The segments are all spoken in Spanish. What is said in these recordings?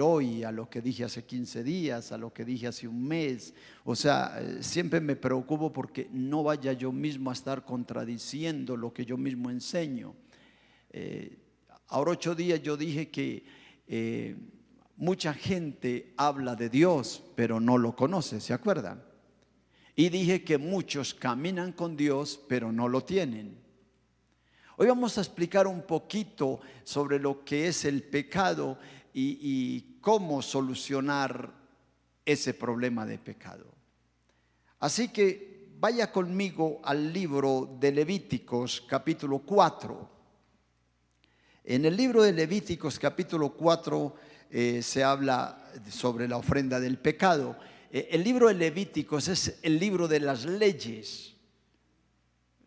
hoy, a lo que dije hace 15 días, a lo que dije hace un mes. O sea, siempre me preocupo porque no vaya yo mismo a estar contradiciendo lo que yo mismo enseño. Ahora 8 días yo dije que mucha gente habla de Dios, pero no lo conoce, ¿se acuerdan? Y dije que muchos caminan con Dios, pero no lo tienen. Hoy vamos a explicar un poquito sobre lo que es el pecado y cómo solucionar ese problema de pecado. Así que vaya conmigo al libro de Levíticos capítulo 4. En el libro de Levíticos capítulo 4 se habla sobre la ofrenda del pecado. El libro de Levíticos es el libro de las leyes.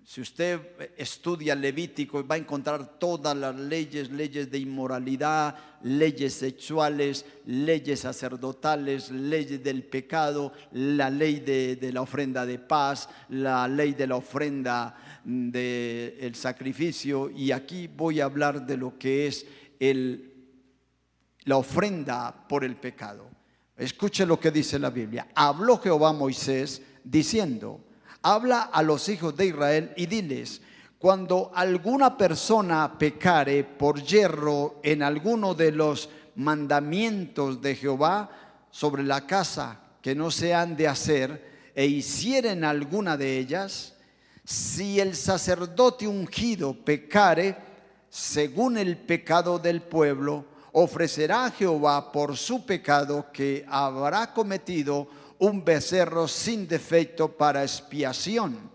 Si usted estudia Levítico va a encontrar todas las leyes, leyes de inmoralidad, leyes sexuales, leyes sacerdotales, leyes del pecado, la ley de la ofrenda de paz, la ley de la ofrenda del sacrificio. Y aquí voy a hablar de lo que es la ofrenda por el pecado. Escuche lo que dice la Biblia. Habló Jehová a Moisés diciendo: habla a los hijos de Israel y diles: cuando alguna persona pecare por yerro en alguno de los mandamientos de Jehová sobre la casa que no se han de hacer, e hicieren alguna de ellas, si el sacerdote ungido pecare según el pecado del pueblo, ofrecerá a Jehová por su pecado que habrá cometido un becerro sin defecto para expiación.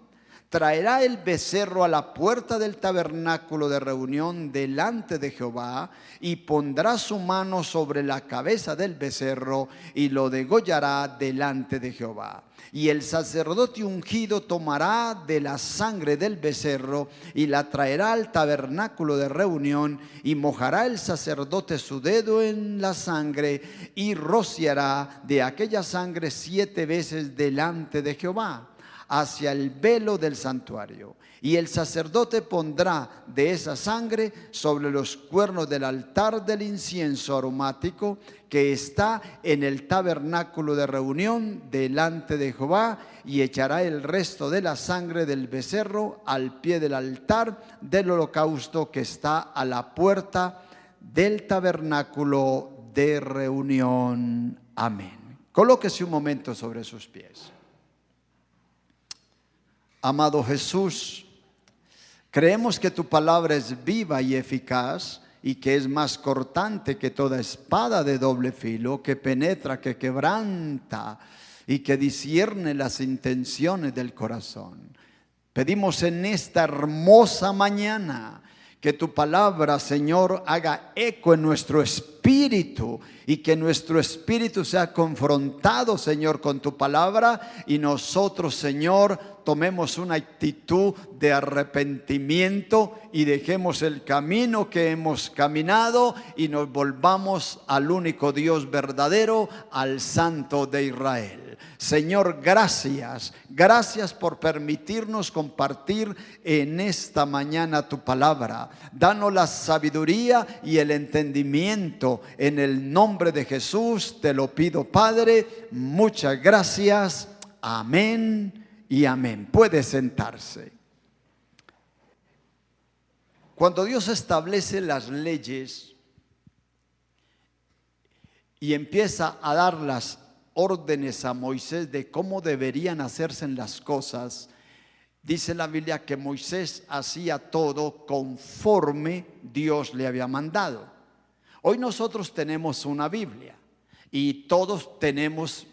Traerá el becerro a la puerta del tabernáculo de reunión delante de Jehová y pondrá su mano sobre la cabeza del becerro y lo degollará delante de Jehová. Y el sacerdote ungido tomará de la sangre del becerro y la traerá al tabernáculo de reunión, y mojará el sacerdote su dedo en la sangre y rociará de aquella sangre 7 veces delante de Jehová hacia el velo del santuario. Y el sacerdote pondrá de esa sangre sobre los cuernos del altar del incienso aromático que está en el tabernáculo de reunión delante de Jehová, y echará el resto de la sangre del becerro al pie del altar del holocausto que está a la puerta del tabernáculo de reunión. Amén. Colóquese un momento sobre sus pies. Amado Jesús, creemos que tu palabra es viva y eficaz, y que es más cortante que toda espada de doble filo, que penetra, que quebranta y que discierne las intenciones del corazón. Pedimos en esta hermosa mañana que tu palabra, Señor, haga eco en nuestro espíritu, y que nuestro espíritu sea confrontado, Señor, con tu palabra, y nosotros, Señor, tomemos una actitud de arrepentimiento y dejemos el camino que hemos caminado y nos volvamos al único Dios verdadero, al Santo de Israel. Señor, gracias por permitirnos compartir en esta mañana tu palabra. Danos la sabiduría y el entendimiento. En el nombre de Jesús te lo pido, Padre. Muchas gracias. Amén y amén. Puede sentarse. Cuando Dios establece las leyes y empieza a dar las órdenes a Moisés de cómo deberían hacerse las cosas, dice la Biblia que Moisés hacía todo conforme Dios le había mandado. Hoy nosotros tenemos una Biblia y todos tenemos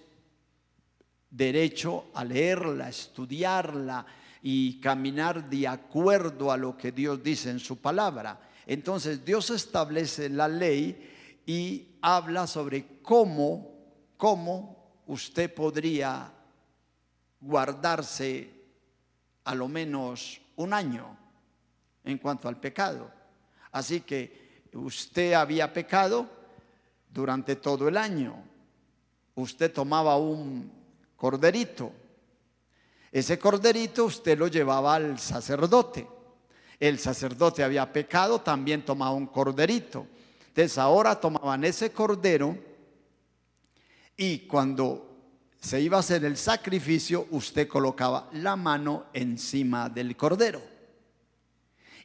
derecho a leerla, estudiarla y caminar de acuerdo a lo que Dios dice en su palabra. Entonces Dios establece la ley y habla sobre cómo usted podría guardarse a lo menos un año en cuanto al pecado. Así que usted había pecado durante todo el año. Usted tomaba un corderito. Ese corderito usted lo llevaba al sacerdote. El sacerdote había pecado, también tomaba un corderito. Entonces ahora tomaban ese cordero Y cuando se iba a hacer el sacrificio, usted colocaba la mano encima del cordero.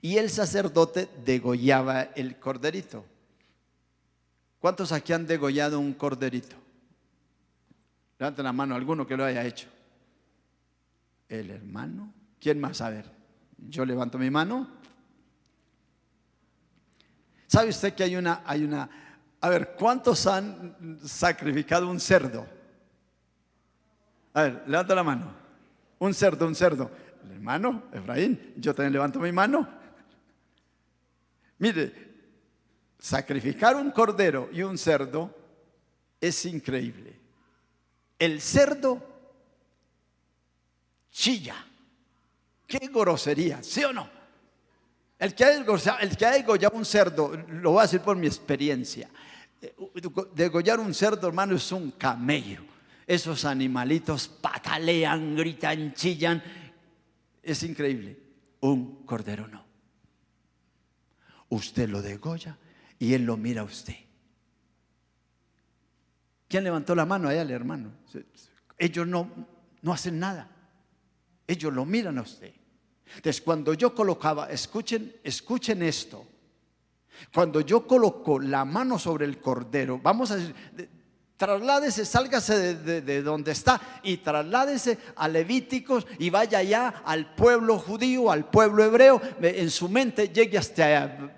Y el sacerdote degollaba el corderito. ¿Cuántos aquí han degollado un corderito? Levanten la mano, alguno que lo haya hecho. El hermano. ¿Quién más? A ver, yo levanto mi mano. ¿Sabe usted que hay una... A ver, ¿cuántos han sacrificado un cerdo? A ver, levanta la mano. Un cerdo. El hermano, Efraín, yo también levanto mi mano. Mire, sacrificar un cordero y un cerdo es increíble. El cerdo chilla. ¡Qué grosería! ¿Sí o no? El que ha degollado un cerdo, lo voy a decir por mi experiencia. Degollar un cerdo, hermano, es un camello. Esos animalitos patalean, gritan, chillan. Es increíble. Un cordero no. Usted lo degolla y él lo mira a usted. ¿Quién levantó la mano? Allá el hermano. Ellos no hacen nada. Ellos lo miran a usted. Entonces, cuando yo colocaba, escuchen esto. Cuando yo coloco la mano sobre el cordero, vamos a decir, trasládese, sálgase de donde está y trasládese a Levíticos y vaya allá al pueblo judío, al pueblo hebreo. En su mente llegue hasta allá,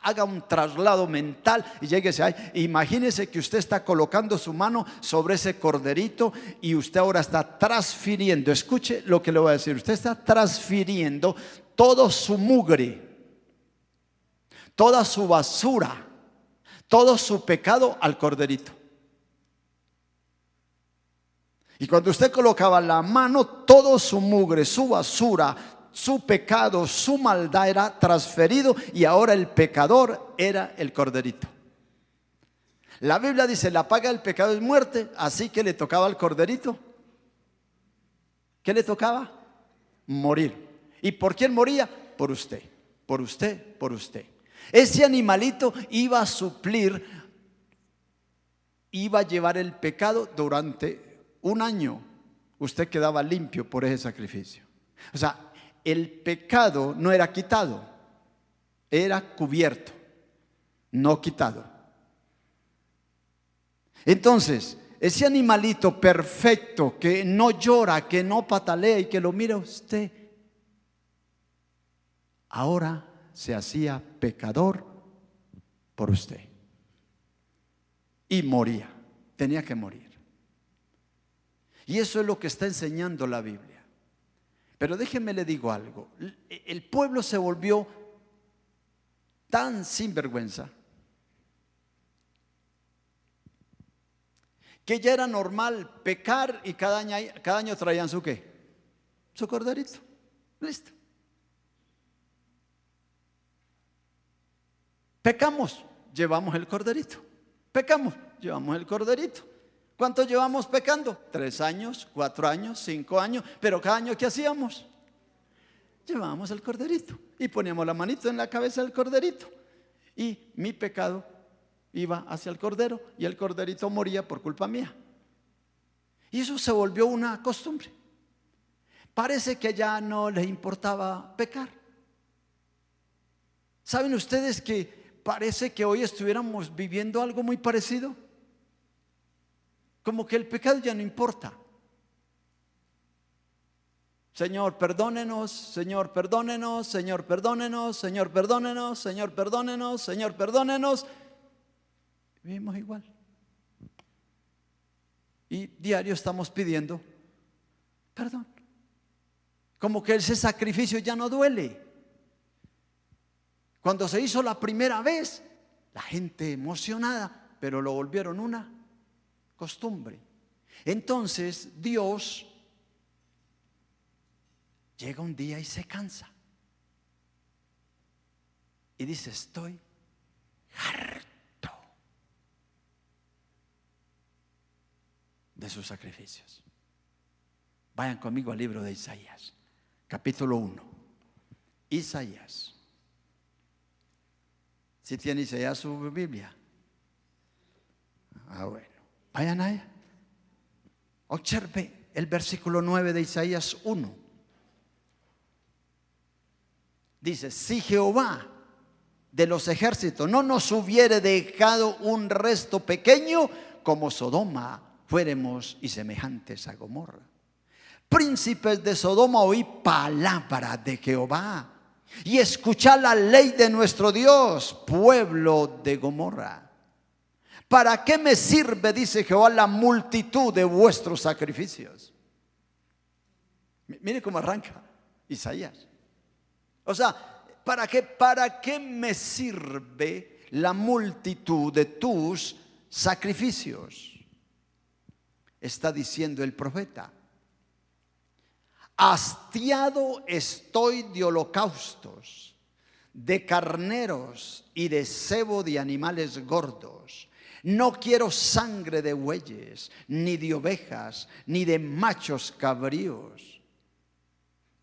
haga un traslado mental y lléguese ahí. Imagínese que usted está colocando su mano sobre ese corderito y usted ahora está transfiriendo. Escuche lo que le voy a decir. Usted está transfiriendo todo su mugre, toda su basura, todo su pecado al corderito. Y cuando usted colocaba la mano, todo su mugre, su basura, su pecado, su maldad era transferido y ahora el pecador era el corderito. La Biblia dice, la paga del pecado es muerte, así que le tocaba al corderito. ¿Qué le tocaba? Morir. ¿Y por quién moría? Por usted, por usted, por usted. Ese animalito iba a suplir, iba a llevar el pecado durante un año. Usted quedaba limpio por ese sacrificio. O sea, el pecado no era quitado, era cubierto, no quitado. Entonces, ese animalito perfecto que no llora, que no patalea y que lo mira usted, ahora se hacía pecador por usted y moría, tenía que morir. Y eso es lo que está enseñando la Biblia. Pero déjenme le digo algo, el pueblo se volvió tan sinvergüenza que ya era normal pecar y cada año traían su ¿qué? Su corderito, listo. Pecamos, llevamos el corderito. Pecamos, llevamos el corderito. ¿Cuánto llevamos pecando? 3 años, 4 años, 5 años. Pero cada año, ¿qué hacíamos? Llevábamos el corderito y poníamos la manito en la cabeza del corderito. Y mi pecado iba hacia el cordero y el corderito moría por culpa mía. Y eso se volvió una costumbre. Parece que ya no les importaba pecar. ¿Saben ustedes que parece que hoy estuviéramos viviendo algo muy parecido? Como que el pecado ya no importa. Señor, perdónenos, Señor, perdónenos, Señor, perdónenos, Señor, perdónenos, Señor, perdónenos, Señor, perdónenos. Vivimos igual. Y diario estamos pidiendo perdón. Como que ese sacrificio ya no duele. Cuando se hizo la primera vez, la gente emocionada, pero lo volvieron una costumbre. Entonces Dios llega un día y se cansa y dice: estoy harto de sus sacrificios. Vayan conmigo al libro de Isaías, capítulo 1. Isaías. ¿Sí tiene Isaías su Biblia? Bueno, vayan allá. Observe el versículo 9 de Isaías 1. Dice, si Jehová de los ejércitos no nos hubiere dejado un resto pequeño, como Sodoma fuéramos y semejantes a Gomorra. Príncipes de Sodoma, oí palabra de Jehová y escuchad la ley de nuestro Dios, pueblo de Gomorra. ¿Para qué me sirve, dice Jehová, la multitud de vuestros sacrificios? Mire cómo arranca Isaías. O sea, ¿para qué me sirve la multitud de tus sacrificios? Está diciendo el profeta. Hastiado estoy de holocaustos, de carneros y de cebo de animales gordos. No quiero sangre de bueyes, ni de ovejas, ni de machos cabríos.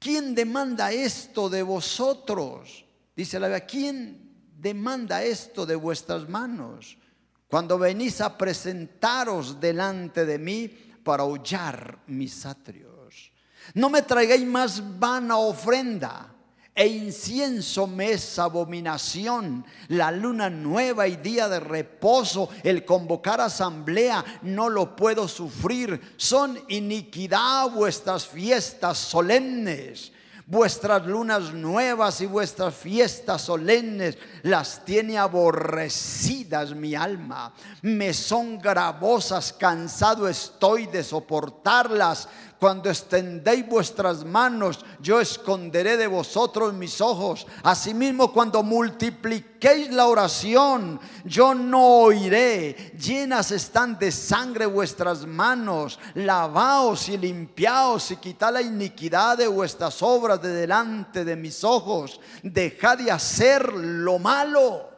¿Quién demanda esto de vosotros? Dice la Biblia, ¿quién demanda esto de vuestras manos? Cuando venís a presentaros delante de mí para hollar mis atrios. No me traigáis más vana ofrenda, e incienso me es abominación. La luna nueva y día de reposo, el convocar asamblea, no lo puedo sufrir. Son iniquidad vuestras fiestas solemnes. Vuestras lunas nuevas y vuestras fiestas solemnes las tiene aborrecidas mi alma. Me son gravosas, cansado estoy de soportarlas. Cuando extendéis vuestras manos, yo esconderé de vosotros mis ojos. Asimismo, cuando multipliquéis la oración, yo no oiré. Llenas están de sangre vuestras manos. Lavaos y limpiaos y quitad la iniquidad de vuestras obras de delante de mis ojos. Dejad de hacer lo malo.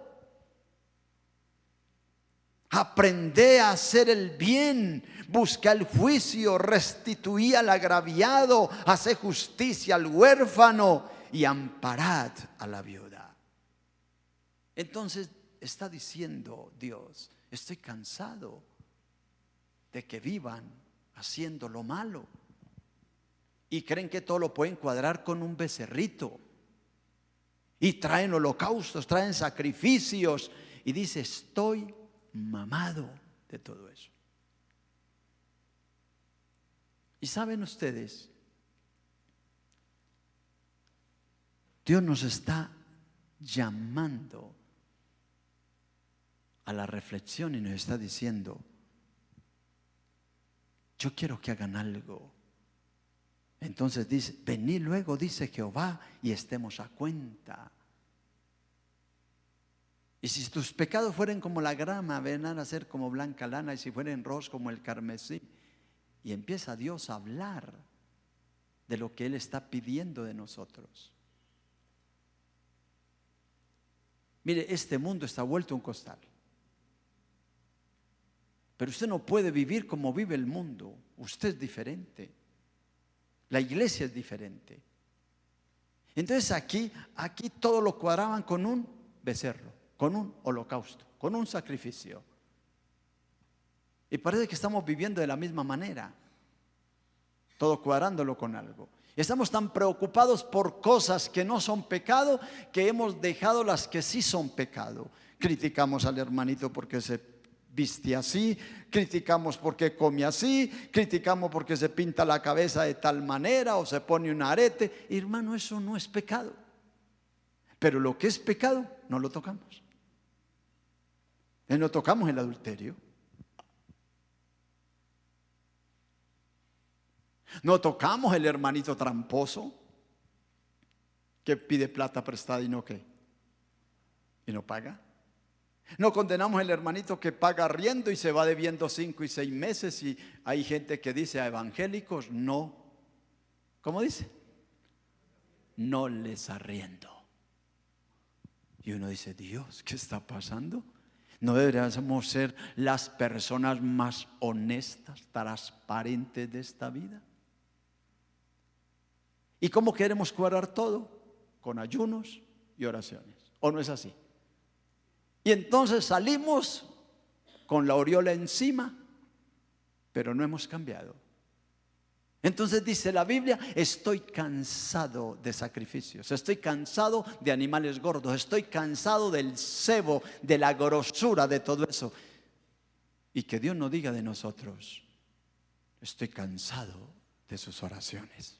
Aprended a hacer el bien, busca el juicio, restituí al agraviado, haced justicia al huérfano y amparad a la viuda. Entonces está diciendo Dios, estoy cansado de que vivan haciendo lo malo y creen que todo lo pueden cuadrar con un becerrito y traen holocaustos, traen sacrificios y dice, estoy mamado de todo eso. Y saben ustedes, Dios nos está llamando a la reflexión y nos está diciendo, yo quiero que hagan algo. Entonces dice, venid luego, dice Jehová, y estemos a cuenta. Y si tus pecados fueren como la grama, vendrán a ser como blanca lana, y si fueren rojos como el carmesí. Y empieza Dios a hablar de lo que Él está pidiendo de nosotros. Mire, este mundo está vuelto un costal. Pero usted no puede vivir como vive el mundo. Usted es diferente. La iglesia es diferente. Entonces aquí todo lo cuadraban con un becerro, con un holocausto, con un sacrificio. Y parece que estamos viviendo de la misma manera, todo cuadrándolo con algo. Estamos tan preocupados por cosas que no son pecado, que hemos dejado las que sí son pecado. Criticamos al hermanito porque se viste así, criticamos porque come así, criticamos porque se pinta la cabeza de tal manera o se pone un arete. Hermano, eso no es pecado. Pero lo que es pecado no lo tocamos. No tocamos el adulterio. No tocamos el hermanito tramposo que pide plata prestada y no paga. No condenamos el hermanito que paga arriendo y se va debiendo 5 y 6 meses. Y hay gente que dice a evangélicos, no, ¿cómo dice? No les arriendo. Y uno dice, Dios, ¿qué está pasando? ¿No deberíamos ser las personas más honestas, transparentes de esta vida? ¿Y cómo queremos cuadrar todo? Con ayunos y oraciones. ¿O no es así? Y entonces salimos con la aureola encima, pero no hemos cambiado. Entonces dice la Biblia, estoy cansado de sacrificios, estoy cansado de animales gordos, estoy cansado del cebo, de la grosura, de todo eso. Y que Dios no diga de nosotros, estoy cansado de sus oraciones.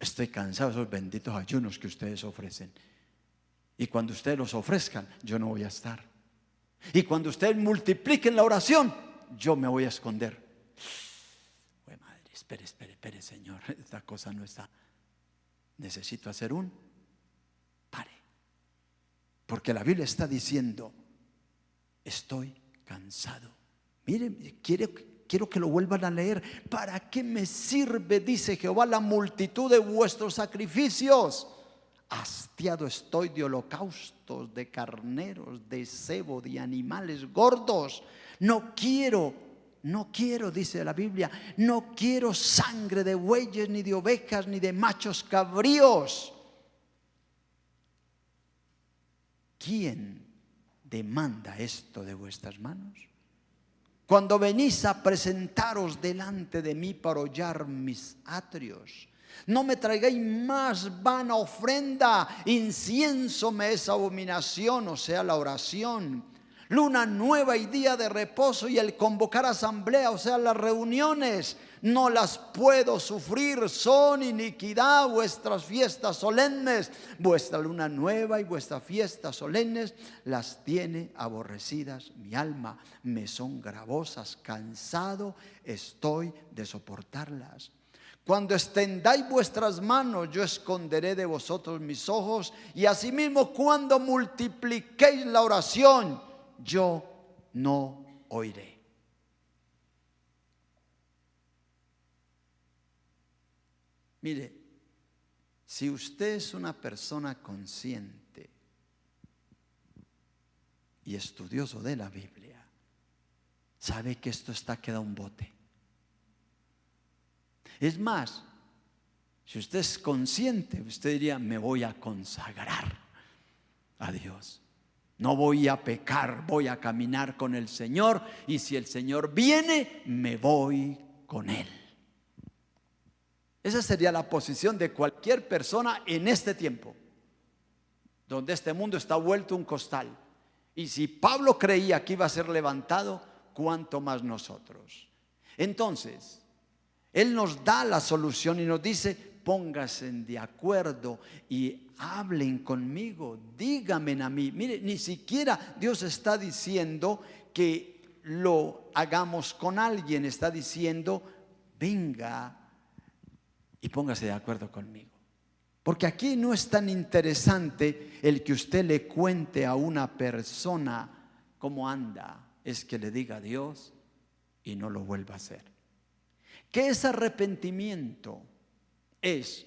Estoy cansado de esos benditos ayunos que ustedes ofrecen. Y cuando ustedes los ofrezcan, yo no voy a estar. Y cuando ustedes multipliquen la oración, yo me voy a esconder. Espere, Señor, esta cosa no está. Necesito hacer un pare. Porque la Biblia está diciendo, estoy cansado. Miren, quiero que lo vuelvan a leer. ¿Para qué me sirve, dice Jehová, la multitud de vuestros sacrificios? Hastiado estoy de holocaustos, de carneros, de cebo, de animales gordos. No quiero, dice la Biblia, no quiero sangre de bueyes, ni de ovejas, ni de machos cabríos. ¿Quién demanda esto de vuestras manos? Cuando venís a presentaros delante de mí para hollar mis atrios, no me traigáis más vana ofrenda. Incienso me es abominación, o sea, la oración. Luna nueva y día de reposo y el convocar asamblea, o sea, las reuniones, no las puedo sufrir. Son iniquidad vuestras fiestas solemnes. Vuestra luna nueva y vuestras fiestas solemnes las tiene aborrecidas mi alma. Me son gravosas, cansado estoy de soportarlas. Cuando extendáis vuestras manos, yo esconderé de vosotros mis ojos, y asimismo cuando multipliquéis la oración, yo no oiré. Mire, si usted es una persona consciente y estudioso de la Biblia, sabe que esto está queda un bote. Es más, si usted es consciente, usted diría, me voy a consagrar a Dios. No voy a pecar, voy a caminar con el Señor, y si el Señor viene, me voy con Él. Esa sería la posición de cualquier persona en este tiempo, donde este mundo está vuelto un costal. Y si Pablo creía que iba a ser levantado, ¿cuánto más nosotros? Entonces, Él nos da la solución y nos dice, pónganse de acuerdo y hablen conmigo, díganme a mí. Mire, ni siquiera Dios está diciendo que lo hagamos con alguien, está diciendo, venga y póngase de acuerdo conmigo. Porque aquí no es tan interesante el que usted le cuente a una persona cómo anda, es que le diga a Dios y no lo vuelva a hacer. ¿Qué es arrepentimiento? Es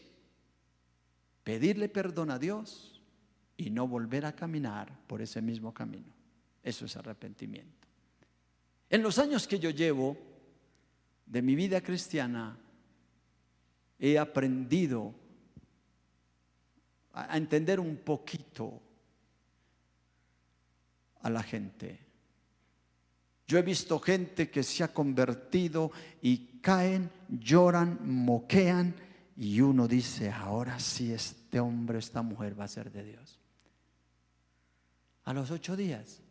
pedirle perdón a Dios y no volver a caminar por ese mismo camino. Eso es arrepentimiento. En los años que yo llevo de mi vida cristiana, he aprendido a entender un poquito a la gente. Yo he visto gente que se ha convertido y caen, lloran, moquean, y uno dice, ahora sí este hombre, esta mujer va a ser de Dios. A los 8 días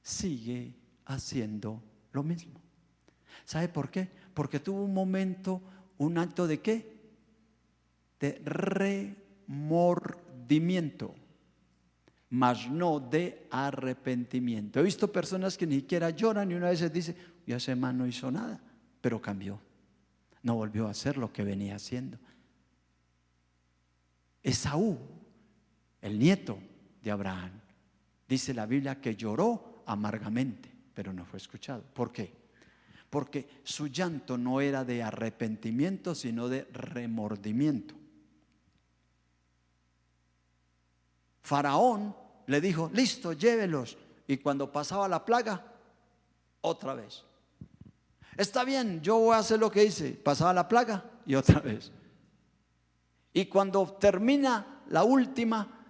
sigue haciendo lo mismo. ¿Sabe por qué? Porque tuvo un momento, un acto de ¿qué? De remordimiento, mas no de arrepentimiento. He visto personas que ni siquiera lloran y una vez dice, ya ese man no hizo nada, pero cambió. No volvió a hacer lo que venía haciendo. Esaú, el nieto de Abraham, dice la Biblia que lloró amargamente, pero no fue escuchado. ¿Por qué? Porque su llanto no era de arrepentimiento, sino de remordimiento. Faraón le dijo, listo, llévelos. Y cuando pasaba la plaga, otra vez. Está bien, yo voy a hacer lo que hice. Pasaba la plaga y otra vez. Y cuando termina la última,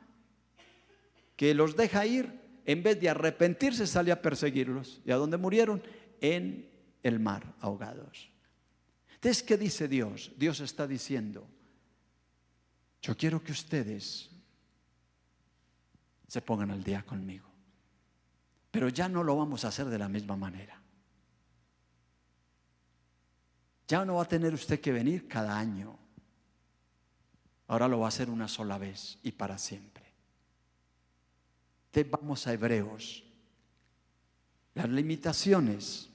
que los deja ir, en vez de arrepentirse, sale a perseguirlos. ¿Y a dónde murieron? En el mar, ahogados. Entonces, ¿qué dice Dios? Dios está diciendo: yo quiero que ustedes se pongan al día conmigo, pero ya no lo vamos a hacer de la misma manera. Ya no va a tener usted que venir cada año. Ahora lo va a hacer una sola vez y para siempre. Entonces vamos a Hebreos. Las limitaciones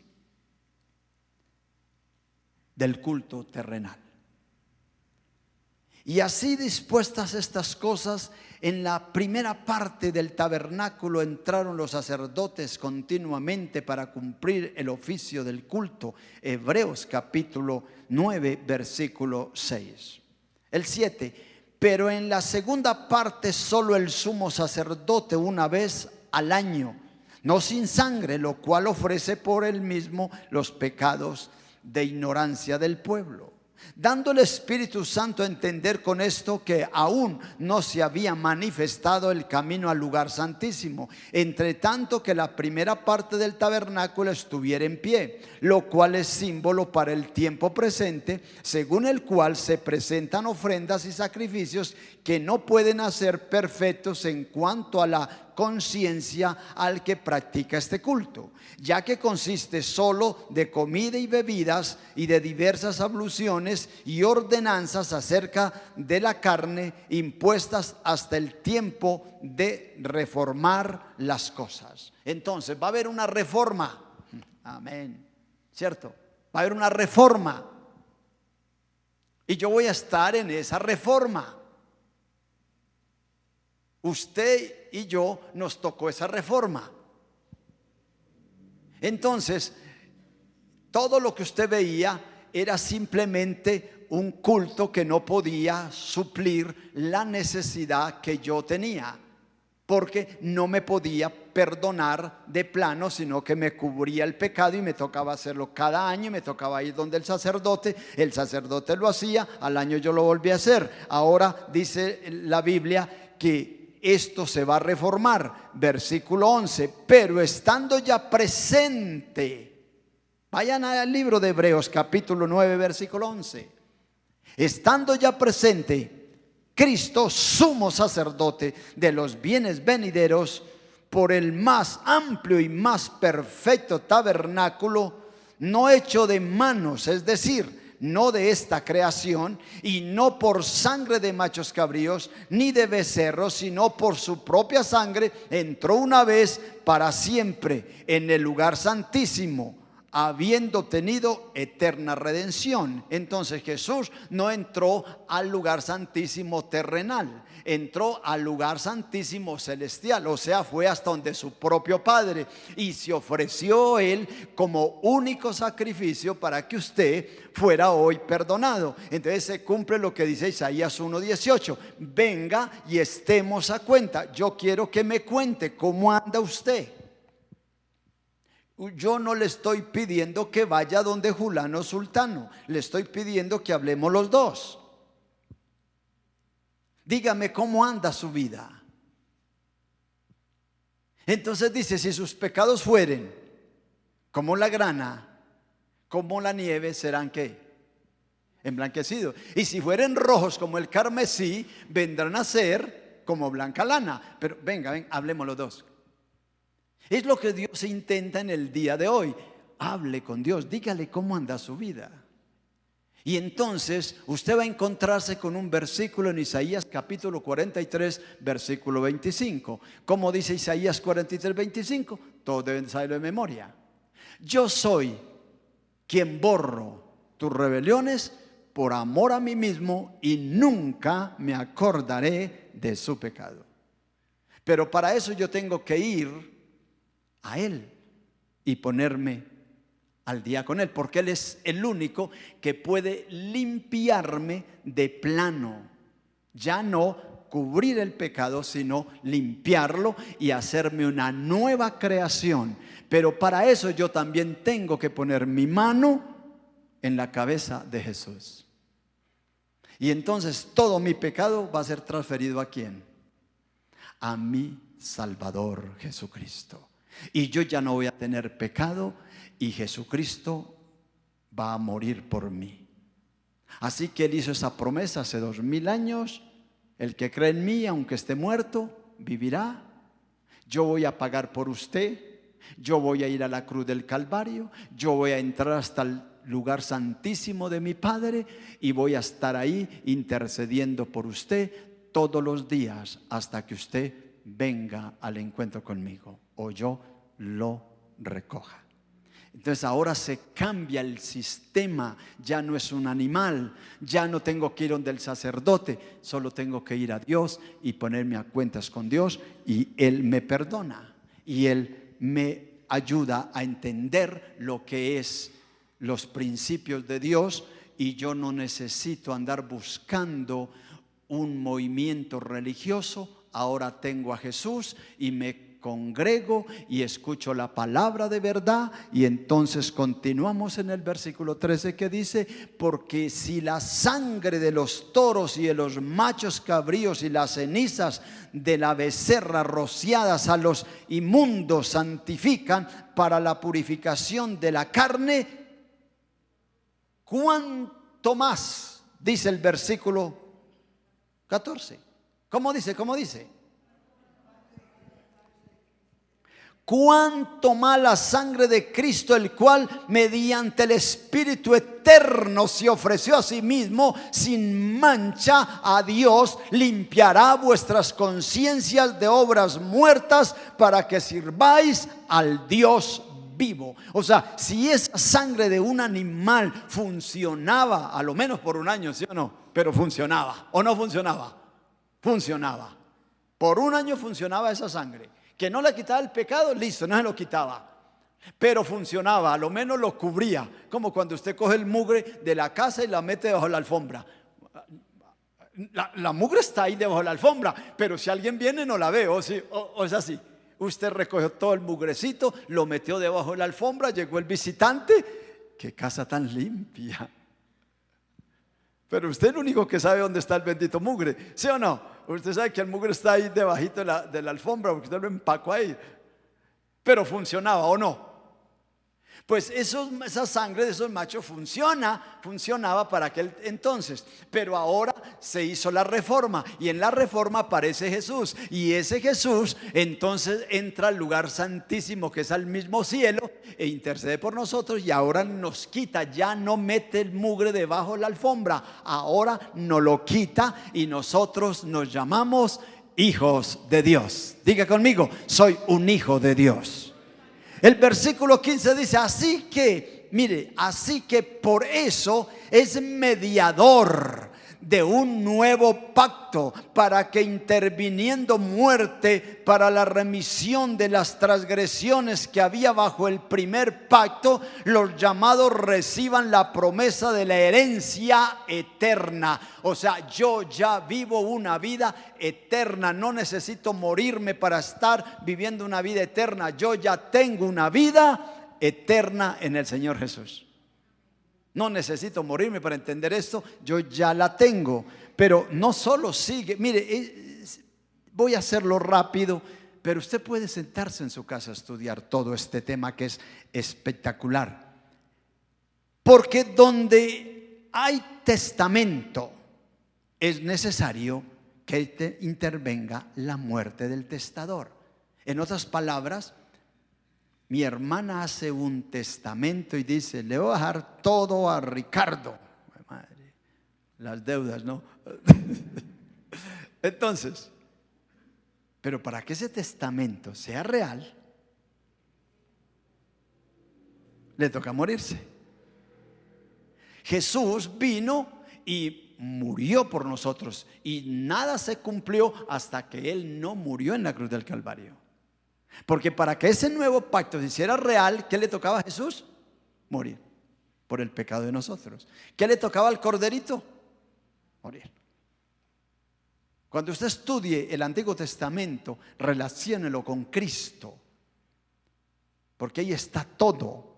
del culto terrenal. Y así dispuestas estas cosas, en la primera parte del tabernáculo entraron los sacerdotes continuamente para cumplir el oficio del culto. Hebreos capítulo 9, versículo 6. El 7. Pero en la segunda parte solo el sumo sacerdote una vez al año, no sin sangre, lo cual ofrece por él mismo los pecados de ignorancia del pueblo, dando el Espíritu Santo a entender con esto que aún no se había manifestado el camino al lugar santísimo, entre tanto que la primera parte del tabernáculo estuviera en pie, lo cual es símbolo para el tiempo presente, según el cual se presentan ofrendas y sacrificios que no pueden hacer perfectos en cuanto a la conciencia al que practica este culto, ya que consiste solo de comida y bebidas y de diversas abluciones y ordenanzas acerca de la carne, impuestas hasta el tiempo de reformar las cosas. Entonces va a haber una reforma. Amén. ¿Cierto? Va a haber una reforma. Y yo voy a estar en esa reforma. Usted y yo nos tocó esa reforma. Entonces, todo lo que usted veía era simplemente un culto que no podía suplir la necesidad que yo tenía, porque no me podía perdonar de plano, sino que me cubría el pecado y me tocaba hacerlo cada año, y me tocaba ir donde el sacerdote lo hacía, al año yo lo volví a hacer. Ahora dice la Biblia que esto se va a reformar. Versículo 11. Pero estando ya presente, vayan al libro de Hebreos capítulo 9, versículo 11. Estando ya presente Cristo, sumo sacerdote de los bienes venideros, por el más amplio y más perfecto tabernáculo, no hecho de manos, es decir, no de esta creación, y no por sangre de machos cabríos ni de becerros, sino por su propia sangre, entró una vez para siempre en el lugar santísimo, habiendo tenido eterna redención. Entonces Jesús no entró al lugar santísimo terrenal, entró al lugar santísimo celestial, o sea, fue hasta donde su propio Padre, y se ofreció Él como único sacrificio para que usted fuera hoy perdonado. Entonces se cumple lo que dice Isaías 1:18: venga y estemos a cuenta. Yo quiero que me cuente cómo anda usted. Yo no le estoy pidiendo que vaya donde Julano Sultano, le estoy pidiendo que hablemos los dos. Dígame cómo anda su vida. Entonces dice: si sus pecados fueren como la grana, como la nieve, serán ¿qué? Emblanquecidos. Y si fueren rojos como el carmesí, vendrán a ser como blanca lana. Pero venga, hablemos los dos. Es lo que Dios intenta en el día de hoy. Hable con Dios, dígale cómo anda su vida. Y entonces usted va a encontrarse con un versículo en Isaías capítulo 43, versículo 25. ¿Cómo dice Isaías 43, 25? Todos deben saberlo de memoria. Yo soy quien borro tus rebeliones por amor a mí mismo, y nunca me acordaré de su pecado. Pero para eso yo tengo que ir a Él y ponerme al día con Él, porque Él es el único que puede limpiarme de plano. Ya no cubrir el pecado, sino limpiarlo y hacerme una nueva creación. Pero para eso yo también tengo que poner mi mano en la cabeza de Jesús. Y entonces todo mi pecado va a ser transferido ¿a quién? A mi Salvador Jesucristo. Y yo ya no voy a tener pecado, y Jesucristo va a morir por mí. Así que Él hizo esa promesa hace 2000 años. El que cree en mí, aunque esté muerto, vivirá. Yo voy a pagar por usted. Yo voy a ir a la cruz del Calvario. Yo voy a entrar hasta el lugar santísimo de mi Padre y voy a estar ahí intercediendo por usted todos los días hasta que usted venga al encuentro conmigo o yo lo recoja. Entonces ahora se cambia el sistema, ya no es un animal, ya no tengo que ir donde el sacerdote, solo tengo que ir a Dios y ponerme a cuentas con Dios y Él me perdona y Él me ayuda a entender lo que es los principios de Dios y yo no necesito andar buscando un movimiento religioso. Ahora tengo a Jesús y me congrego y escucho la palabra de verdad. Y entonces continuamos en el versículo 13 que dice: porque si la sangre de los toros y de los machos cabríos y las cenizas de la becerra rociadas a los inmundos santifican para la purificación de la carne, ¿cuánto más? Dice el versículo 14. ¿Cómo dice? ¿Cómo dice? Cuánto más la sangre de Cristo, el cual mediante el Espíritu eterno se ofreció a sí mismo sin mancha a Dios, limpiará vuestras conciencias de obras muertas para que sirváis al Dios vivo. O sea, si esa sangre de un animal funcionaba, a lo menos por un año, ¿sí o no? Pero funcionaba, ¿o no funcionaba? Funcionaba. Por un año funcionaba esa sangre. Que no le quitaba el pecado, listo, no se lo quitaba. Pero funcionaba, a lo menos lo cubría. Como cuando usted coge el mugre de la casa y la mete debajo de la alfombra. La mugre está ahí debajo de la alfombra, pero si alguien viene no la ve, o es así. Usted recogió todo el mugrecito, lo metió debajo de la alfombra, llegó el visitante. ¡Qué casa tan limpia! Pero usted es el único que sabe dónde está el bendito mugre, ¿sí o no? Usted sabe que el mugre está ahí debajito de la alfombra porque usted lo empacó ahí. Pero funcionaba, ¿o no? Pues esa sangre de esos machos funcionaba para aquel entonces. Pero ahora se hizo la reforma y en la reforma aparece Jesús. Y ese Jesús entonces entra al lugar santísimo que es al mismo cielo e intercede por nosotros y ahora nos quita, ya no mete el mugre debajo de la alfombra. Ahora nos lo quita y nosotros nos llamamos hijos de Dios. Diga conmigo, soy un hijo de Dios. El versículo 15 dice: así que, mire, así que por eso es mediador de un nuevo pacto, para que interviniendo muerte para la remisión de las transgresiones que había bajo el primer pacto, los llamados reciban la promesa de la herencia eterna. O sea, yo ya vivo una vida eterna, no necesito morirme para estar viviendo una vida eterna. Yo ya tengo una vida eterna en el Señor Jesús. No necesito morirme para entender esto, yo ya la tengo. Pero no solo sigue, mire, voy a hacerlo rápido, pero usted puede sentarse en su casa a estudiar todo este tema que es espectacular. Porque donde hay testamento es necesario que intervenga la muerte del testador. En otras palabras, mi hermana hace un testamento y dice: le voy a dejar todo a Ricardo. Madre, las deudas, ¿no? Entonces, pero para que ese testamento sea real, le toca morirse. Jesús vino y murió por nosotros y nada se cumplió hasta que Él no murió en la cruz del Calvario. Porque para que ese nuevo pacto se hiciera real, ¿qué le tocaba a Jesús? Morir por el pecado de nosotros. ¿Qué le tocaba al corderito? Morir. Cuando usted estudie el Antiguo Testamento, relaciónelo con Cristo, porque ahí está todo.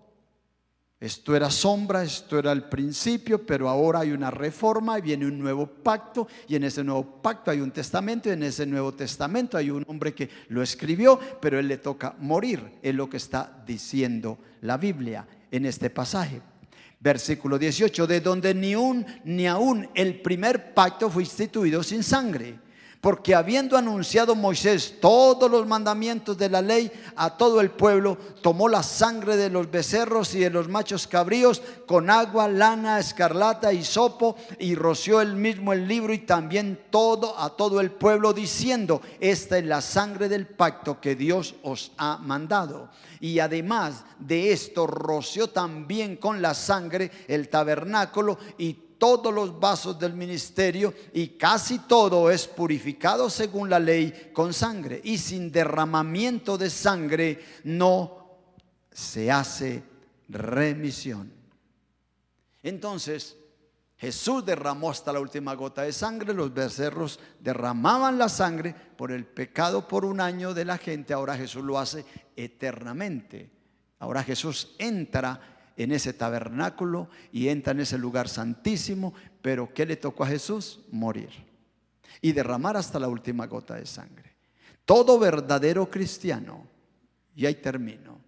Esto era sombra, esto era el principio, pero ahora hay una reforma y viene un nuevo pacto, y en ese nuevo pacto hay un testamento, y en ese nuevo testamento hay un hombre que lo escribió, pero él le toca morir, es lo que está diciendo la Biblia en este pasaje. Versículo 18, de donde ni aún el primer pacto fue instituido sin sangre. Porque habiendo anunciado Moisés todos los mandamientos de la ley a todo el pueblo, tomó la sangre de los becerros y de los machos cabríos con agua, lana, escarlata y hisopo, y roció él mismo el libro y también a todo el pueblo, diciendo: esta es la sangre del pacto que Dios os ha mandado. Y además de esto, roció también con la sangre el tabernáculo y todos los vasos del ministerio, y casi todo es purificado según la ley con sangre, y sin derramamiento de sangre no se hace remisión. Entonces Jesús derramó hasta la última gota de sangre. Los becerros derramaban la sangre por el pecado por un año de la gente. Ahora Jesús lo hace eternamente. Ahora Jesús entra en ese tabernáculo y entra en ese lugar santísimo. Pero ¿qué le tocó a Jesús? Morir y derramar hasta la última gota de sangre. Todo verdadero cristiano, y ahí termino,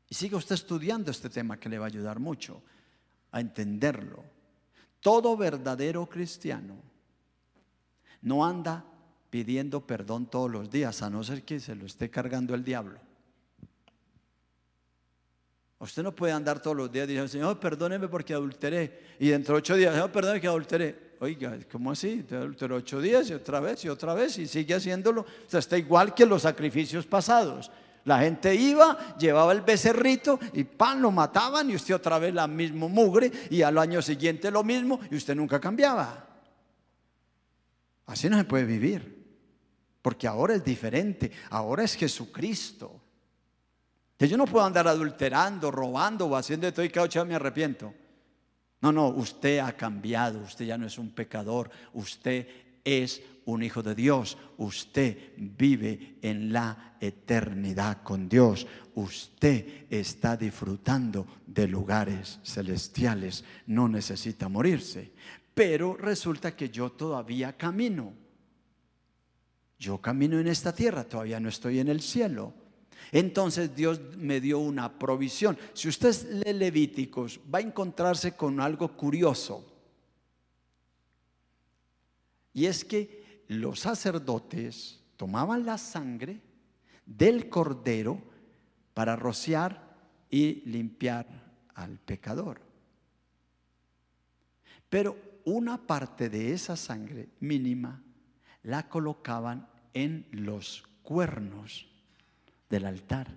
y siga usted estudiando este tema que le va a ayudar mucho a entenderlo. Todo verdadero cristiano no anda pidiendo perdón todos los días, a no ser que se lo esté cargando el diablo. Usted no puede andar todos los días diciendo: Señor, perdóneme porque adulteré, y dentro de 8 días: Señor, perdóneme que adulteré. Oiga, ¿cómo así? Te adulteró 8 días y otra vez y sigue haciéndolo. O sea, está igual que los sacrificios pasados. La gente iba, llevaba el becerrito y pan, lo mataban, y usted otra vez la misma mugre, y al año siguiente lo mismo, y usted nunca cambiaba. Así no se puede vivir, porque ahora es diferente. Ahora es Jesucristo. Que yo no puedo andar adulterando, robando o haciendo de todo y cada 8 días me arrepiento. No, usted ha cambiado. Usted ya no es un pecador. Usted es un hijo de Dios. Usted vive en la eternidad con Dios. Usted está disfrutando de lugares celestiales. No necesita morirse. Pero resulta que yo todavía camino. Yo camino en esta tierra, todavía no estoy en el cielo. Entonces Dios me dio una provisión. Si usted lee Levíticos, va a encontrarse con algo curioso. Y es que los sacerdotes tomaban la sangre del cordero para rociar y limpiar al pecador. Pero una parte de esa sangre mínima la colocaban en los cuernos del altar.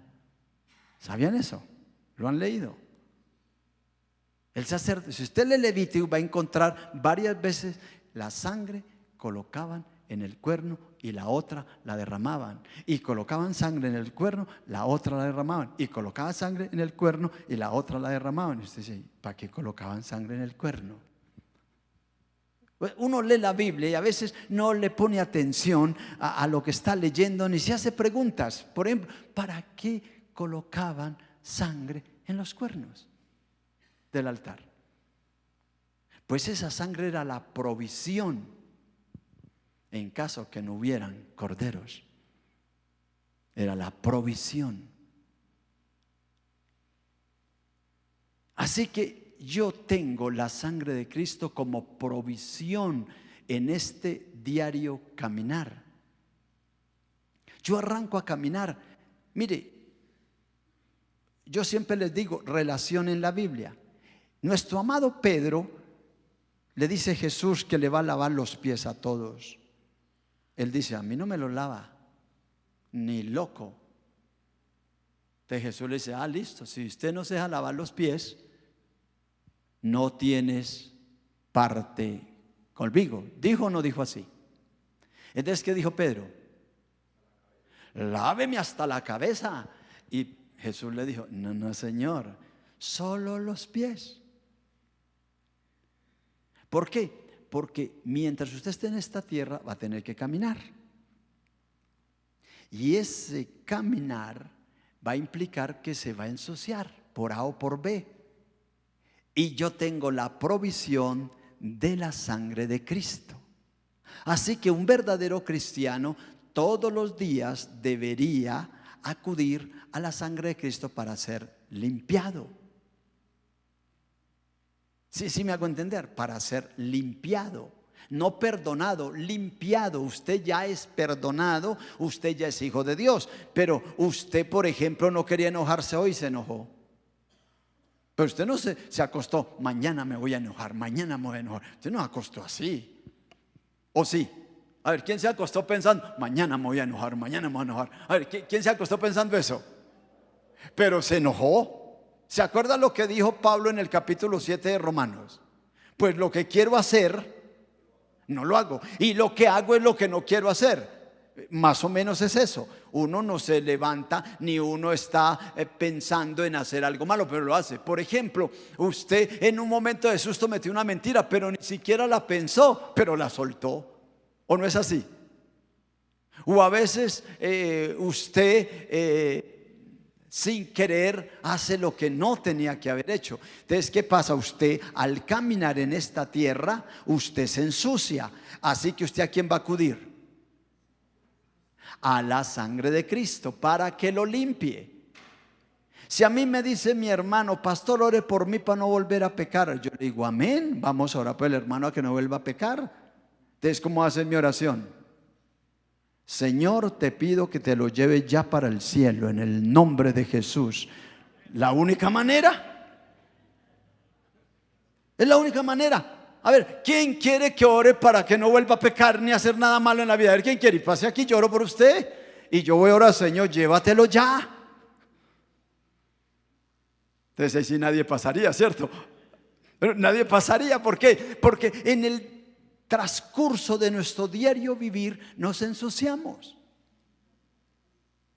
¿Sabían eso? ¿Lo han leído? El sacerdote, si usted lee Levítico, va a encontrar varias veces la sangre colocaban en el cuerno y la otra la derramaban, y colocaban sangre en el cuerno, la otra la derramaban, y colocaban sangre en el cuerno y la otra la derramaban. Y usted dice: ¿para qué colocaban sangre en el cuerno? Uno lee la Biblia y a veces no le pone atención a lo que está leyendo, ni se hace preguntas. Por ejemplo, ¿para qué colocaban sangre en los cuernos del altar? Pues esa sangre era la provisión en caso que no hubieran corderos. Era la provisión. Así que yo tengo la sangre de Cristo como provisión en este diario caminar. Yo arranco a caminar. Mire, yo siempre les digo, relacionen la Biblia. Nuestro amado Pedro le dice a Jesús que le va a lavar los pies a todos. Él dice: a mí no me los lava, ni loco. Entonces Jesús le dice: listo, si usted no se deja lavar los pies, no tienes parte conmigo. ¿Dijo o no dijo así? Entonces, ¿qué dijo Pedro? Láveme hasta la cabeza. Y Jesús le dijo: no, Señor, solo los pies. ¿Por qué? Porque mientras usted esté en esta tierra va a tener que caminar. Y ese caminar va a implicar que se va a ensuciar por A o por B. Y yo tengo la provisión de la sangre de Cristo. Así que un verdadero cristiano todos los días debería acudir a la sangre de Cristo para ser limpiado. Sí, sí me hago entender, para ser limpiado. No perdonado, limpiado. Usted ya es perdonado, usted ya es hijo de Dios. Pero usted, por ejemplo, no quería enojarse hoy, se enojó. Pero usted no se acostó, mañana me voy a enojar, mañana me voy a enojar. Usted no se acostó así. ¿O sí? A ver, ¿quién se acostó pensando, mañana me voy a enojar, mañana me voy a enojar? A ver, ¿quién se acostó pensando eso? Pero se enojó. ¿Se acuerda lo que dijo Pablo en el capítulo 7 de Romanos? Pues lo que quiero hacer, no lo hago. Y lo que hago es lo que no quiero hacer. Más o menos es eso. Uno no se levanta ni uno está pensando en hacer algo malo, pero lo hace. Por ejemplo, usted en un momento de susto metió una mentira, pero ni siquiera la pensó, pero la soltó. ¿O no es así? O a veces usted sin querer hace lo que no tenía que haber hecho. Entonces, ¿qué pasa? Usted al caminar en esta tierra, usted se ensucia. Así que usted, ¿a quién va a acudir? A la sangre de Cristo, para que lo limpie. Si a mí me dice mi hermano, pastor, ore por mí para no volver a pecar, yo le digo, amén, vamos a orar por el hermano a que no vuelva a pecar. Entonces, ¿cómo hace mi oración? Señor, te pido que te lo lleves ya para el cielo en el nombre de Jesús. La única manera. Es la única manera. A ver, ¿quién quiere que ore para que no vuelva a pecar ni a hacer nada malo en la vida? A ver, ¿quién quiere? Y pase aquí, yo oro por usted. Y yo voy a orar, Señor, llévatelo ya. Entonces ahí sí nadie pasaría, ¿cierto? Pero nadie pasaría, ¿por qué? Porque en el transcurso de nuestro diario vivir nos ensuciamos.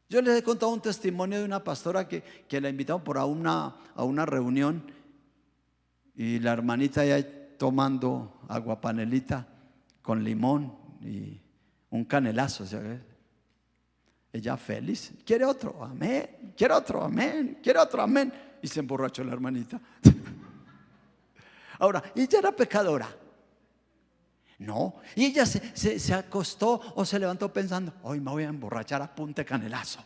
Yo les he contado un testimonio de una pastora que la invitaron a una reunión, y la hermanita ya tomando agua panelita con limón y un canelazo, ¿sabes? Ella feliz, quiere otro, amén, quiere otro, amén, quiere otro, amén, y se emborrachó la hermanita. Ahora, ella era pecadora. No, y ella se acostó o se levantó pensando, hoy me voy a emborrachar a punta de canelazo.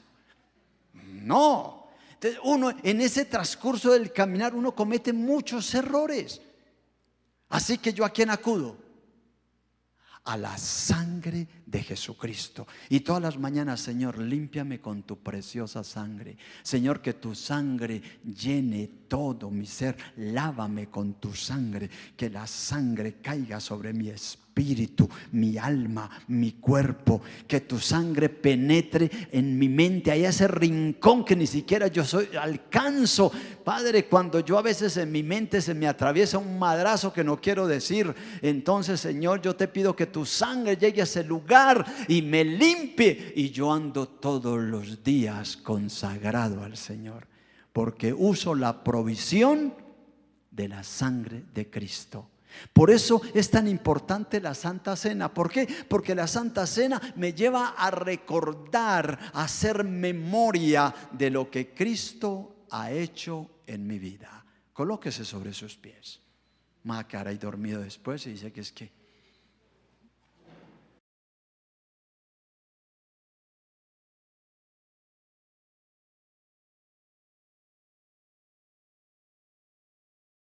No. Entonces uno en ese transcurso del caminar uno comete muchos errores. Así que yo, ¿a quién acudo? A la sangre de Jesucristo. Y todas las mañanas, Señor, límpiame con tu preciosa sangre. Señor, que tu sangre llene todo mi ser. Lávame con tu sangre. Que la sangre caiga sobre mi espíritu, mi alma, mi cuerpo. Que tu sangre penetre en mi mente, a ese rincón que ni siquiera yo alcanzo. Padre, cuando yo a veces en mi mente se me atraviesa un madrazo que no quiero decir, entonces, Señor, yo te pido que tu sangre llegue a ese lugar y me limpie, y yo ando todos los días consagrado al Señor, porque uso la provisión de la sangre de Cristo. Por eso es tan importante la Santa Cena. ¿Por qué? Porque la Santa Cena me lleva a recordar, a hacer memoria de lo que Cristo ha hecho en mi vida. Colóquese sobre sus pies. Me va a quedar ahí dormido después y dice que es que